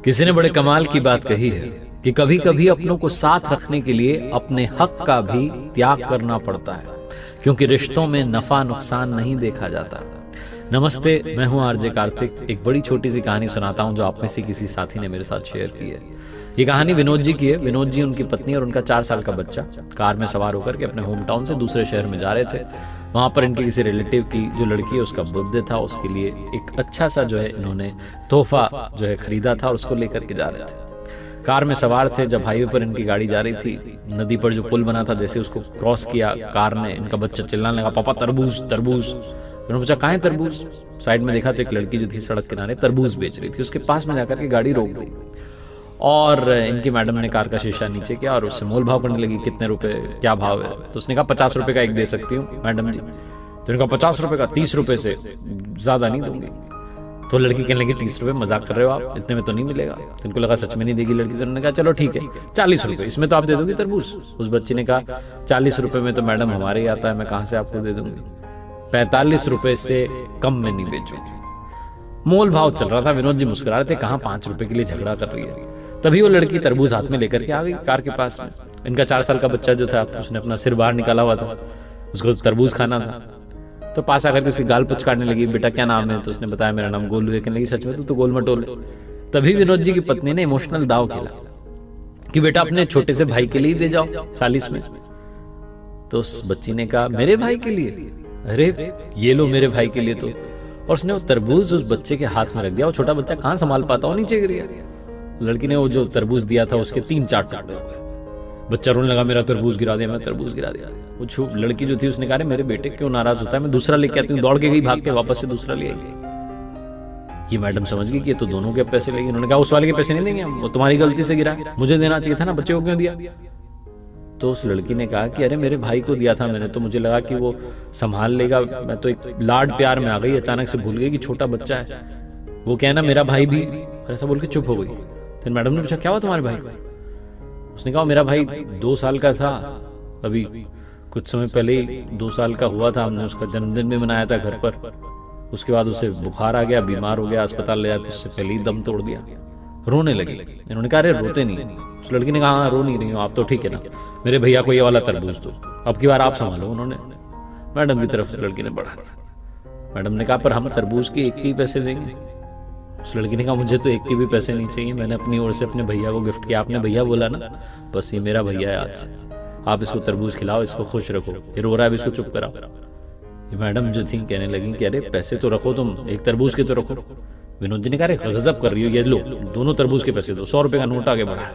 किसी ने बड़े कमाल की बात कही है कि कभी कभी अपनों को साथ रखने के लिए अपने हक का भी त्याग करना पड़ता है, क्योंकि रिश्तों में नफा नुकसान नहीं देखा जाता। नमस्ते, मैं हूं आरजे कार्तिक। एक बड़ी छोटी सी कहानी सुनाता हूं जो आप में से किसी साथी ने मेरे साथ शेयर की है। ये कहानी विनोद जी की है। विनोद जी, उनकी पत्नी और उनका 4 साल का बच्चा कार में सवार होकर के अपने होम टाउन से दूसरे शहर में जा रहे थे। वहाँ पर इनके किसी रिलेटिव की जो लड़की है उसका बर्थडे था, उसके लिए एक अच्छा सा जो है इन्होंने तोहफा जो है खरीदा था और उसको लेकर के जा रहे थे। कार में सवार थे, जब हाईवे पर इनकी गाड़ी जा रही थी, नदी पर जो पुल बना था, जैसे उसको क्रॉस किया कार ने, इनका बच्चा चिल्लाने लगा, पापा तरबूज तरबूज। उन्होंने पूछा कहाँ है तरबूज? साइड में देखा तो एक लड़की जो थी सड़क किनारे तरबूज बेच रही थी। उसके पास में जाकर के गाड़ी रोक दी और इनकी मैडम ने कार का शीशा नीचे किया और उससे मोल भाव करने लगी, कितने रुपए, क्या भाव है? तो उसने कहा 50 रुपए का एक दे सकती हूँ मैडम जी। तो उन्होंने कहा 50 रुपए का, 30 रुपए से ज्यादा नहीं दूंगी। तो लड़की कहने लगी 30 रुपए, मजाक कर रहे हो आप, इतने में तो नहीं मिलेगा। तो इनको लगा सच में नहीं देगी लड़की। तो उन्होंने कहा चलो ठीक है 40 रुपए, इसमें तो आप दे दोगी तरबूज? उस बच्ची ने कहा 40 रुपए में तो मैडम हमारे ही आता है, मैं कहाँ से आपको दे दूंगी, 45 रुपए से कम में नहीं बेचूंगी। मोल भाव चल रहा था। विनोद जी मुस्कुरा रहे थे, कहाँ 5 रुपए के लिए झगड़ा कर रही है। तभी वो लड़की तरबूज हाथ में लेकर के आ गई कार के पास में। इनका 4 साल का बच्चा जो था, उसने अपना सिर बाहर निकाला हुआ था, उसको तरबूज खाना था। तो पास आकर के उसकी गाल पुचकारने लगी, बेटा क्या नाम है? तो उसने बताया मेरा नाम गोलू है। कहने लगी सच में? तो गोल मटोल है। तभी विनोद जी की पत्नी ने इमोशनल दाव खेला कि बेटा अपने छोटे से भाई के लिए दे जाओ 40 में। तो उस बच्ची ने कहा मेरे भाई के लिए? अरे ये लो मेरे भाई के लिए। तो और उसने वो तरबूज उस बच्चे के हाथ में रख दिया। वो छोटा बच्चा कहाँ संभाल पाता, वो नीचे गिर गया। लड़की ने वो जो तरबूज दिया था उसके 3-4 टुकड़े हो गए। बच्चा रोने लगा, मेरा तरबूज गिरा दिया, मैं तरबूज गिरा दिया। वो लड़की जो थी उसने कहा मेरे बेटे क्यों नाराज होता है, मैं दूसरा लेके आती हूँ। दौड़ के गई, भाग के वापस से दूसरा ले आई। ये मैडम समझ गई कि ये तो दोनों के पैसे लेंगे। उन्होंने कहा उस वाले के पैसे नहीं देंगे हम, वो तुम्हारी गलती से गिरा, मुझे देना चाहिए था ना, बच्चे को क्यों दिया? तो उस लड़की ने कहा कि अरे मेरे भाई को दिया था मैंने, तो मुझे लगा कि वो संभाल लेगा। मैं तो एक लाड प्यार में आ गई, अचानक से भूल गई कि छोटा बच्चा है, वो कहना मेरा भाई भी। ऐसा बोल के चुप हो गई। फिर मैडम ने पूछा क्या हुआ तुम्हारे भाई को? उसने कहा मेरा भाई 2 साल का था, अभी कुछ समय पहले ही 2 साल का हुआ था, हमने उसका जन्मदिन भी मनाया था घर पर। उसके बाद उसे बुखार आ गया, बीमार हो गया, अस्पताल ले जाते तो उससे पहले ही दम तोड़ दिया। रोने लगी। इन्होंने कहा अरे रोते नहीं। उस लड़की ने कहा हाँ रो नहीं रही हो आप तो, ठीक है ना, मेरे भैया को ये वाला तरबूज दो, अब की बार आप संभालो। उन्होंने मैडम की तरफ से लड़की ने बढ़ा दिया। मैडम ने कहा पर हम तरबूज के 1 के ही पैसे देंगे। उस लड़की ने कहा मुझे तो 1 के भी पैसे नहीं चाहिए, मैंने अपनी ओर से अपने भैया को गिफ्ट किया। आपने भैया बोला ना, बस ये मेरा भैया है आज से, आप इसको तरबूज खिलाओ, इसको खुश रखो, ये रो रहा है, इसको चुप कराओ। ये मैडम जो थी कहने लगी कि अरे पैसे तो रखो तुम, 1 तरबूज के तो रखो। विनोद जी ने कहा अरे गजब कर रही हो, ये लो दोनों तरबूज के पैसे दो, 100 रुपए का नोट आगे बढ़ा।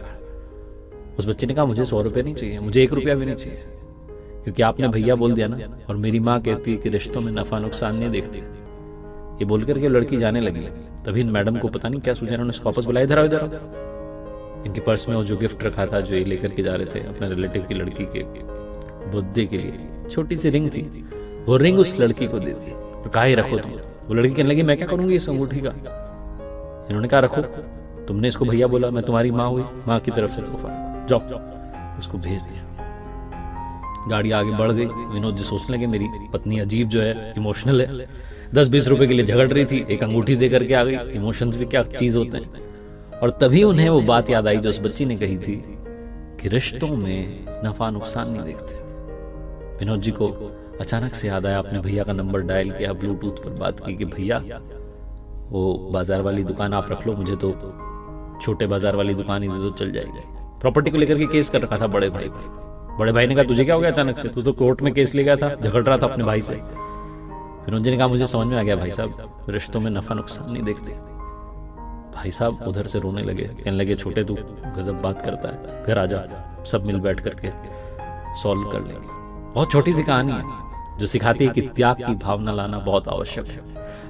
उस बच्चे ने कहा मुझे 100 रुपए नहीं चाहिए, मुझे 1 रुपया भी नहीं चाहिए, क्योंकि आपने भैया बोल दिया ना, और मेरी माँ कहती है कि रिश्तों में नफा नुकसान नहीं देखती। ये बोल करके लड़की जाने लगी। तभी मैडम को पता नहीं क्या सूझा, उन्होंने उसको वापस बुलाया, इधर आओ इधर आओ। इनके पर्स में वो जो गिफ्ट रखा था जो ये लेकर के जा रहे थे अपने रिलेटिव की लड़की के बर्थडे के लिए, छोटी सी रिंग थी, वो रिंग उस लड़की को दे दी और कहा ही रखो तुम। वो लड़की कहने लगी मैं क्या करूंगी इस अंगूठी का? इन्होंने कहा रखो, तुमने इसको भैया बोला, मैं तुम्हारी माँ हुई, माँ की तरफ से तोहफा, जाओ। उसको भेज दिया। गाड़ी आगे बढ़ गई। विनोद जी सोचने लगे मेरी पत्नी अजीब जो है, इमोशनल है, 10-20 रुपए के लिए झगड़ रही थी, एक अंगूठी दे करके आ गई। इमोशंस भी क्या चीज होते हैं। और तभी उन्हें वो बात याद आई जो उस बच्ची ने कही थी कि रिश्तों में नफा नुकसान नहीं देखते। विनोद जी को अचानक से याद आया, अपने भैया का नंबर डायल किया, ब्लूटूथ पर बात की कि भैया वो बाजार वाली दुकान आप रख लो, मुझे तो छोटे बाजार वाली दुकान ही दे दो, चल जाएगी। प्रॉपर्टी को लेकर के केस कर रखा था बड़े भाई। बड़े भाई ने कहा तुझे क्या हो गया अचानक से, तू तो कोर्ट में केस ले गया था, झगड़ रहा था अपने भाई से। विनोद जी ने कहा मुझे समझ में आ गया भाई साहब, रिश्तों में नफा नुकसान नहीं देखते। भाई साहब उधर से रोने लगे, कहने लगे छोटे तू गजब बात करता है, घर आ जा, सब मिल बैठ करके सॉल्व कर लेंगे। बहुत छोटी सी कहानी है जो सिखाती है कि त्याग की भावना लाना बहुत आवश्यक है।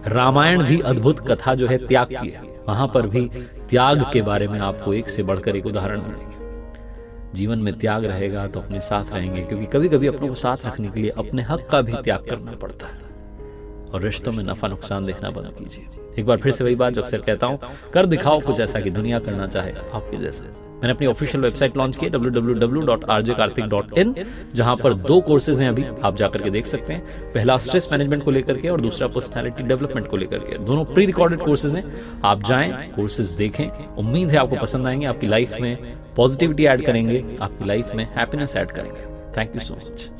रामायण भी अद्भुत कथा जो है त्याग की है, वहां पर भी त्याग के बारे में आपको एक से बढ़कर एक उदाहरण मिलेंगे। जीवन में त्याग रहेगा तो अपने साथ रहेंगे, क्योंकि कभी कभी अपनों को साथ रखने के लिए अपने हक का भी त्याग करना पड़ता है। और रिश्तों में नफा नुकसान देखना बंद कीजिए। एक बार फिर से वही बात जो अक्सर कहता हूं, कर दिखाओ कुछ ऐसा कि दुनिया करना चाहे आपके जैसे। मैंने अपनी ऑफिशियल वेबसाइट लॉन्च की www.rjkarthik.in, जहां पर 2 कोर्सेज हैं अभी, आप जाकर के देख सकते हैं। पहला स्ट्रेस मैनेजमेंट को लेकर के और दूसरा पर्सनालिटी डेवलपमेंट को लेकर के। दोनों प्री रिकॉर्डेड कोर्सेज हैं, आप जाएं, कोर्सेज देखें। उम्मीद है आपको पसंद आएंगे, आपकी लाइफ में पॉजिटिविटी ऐड करेंगे, आपकी लाइफ में हैप्पीनेस ऐड करेंगे। Thank you so much.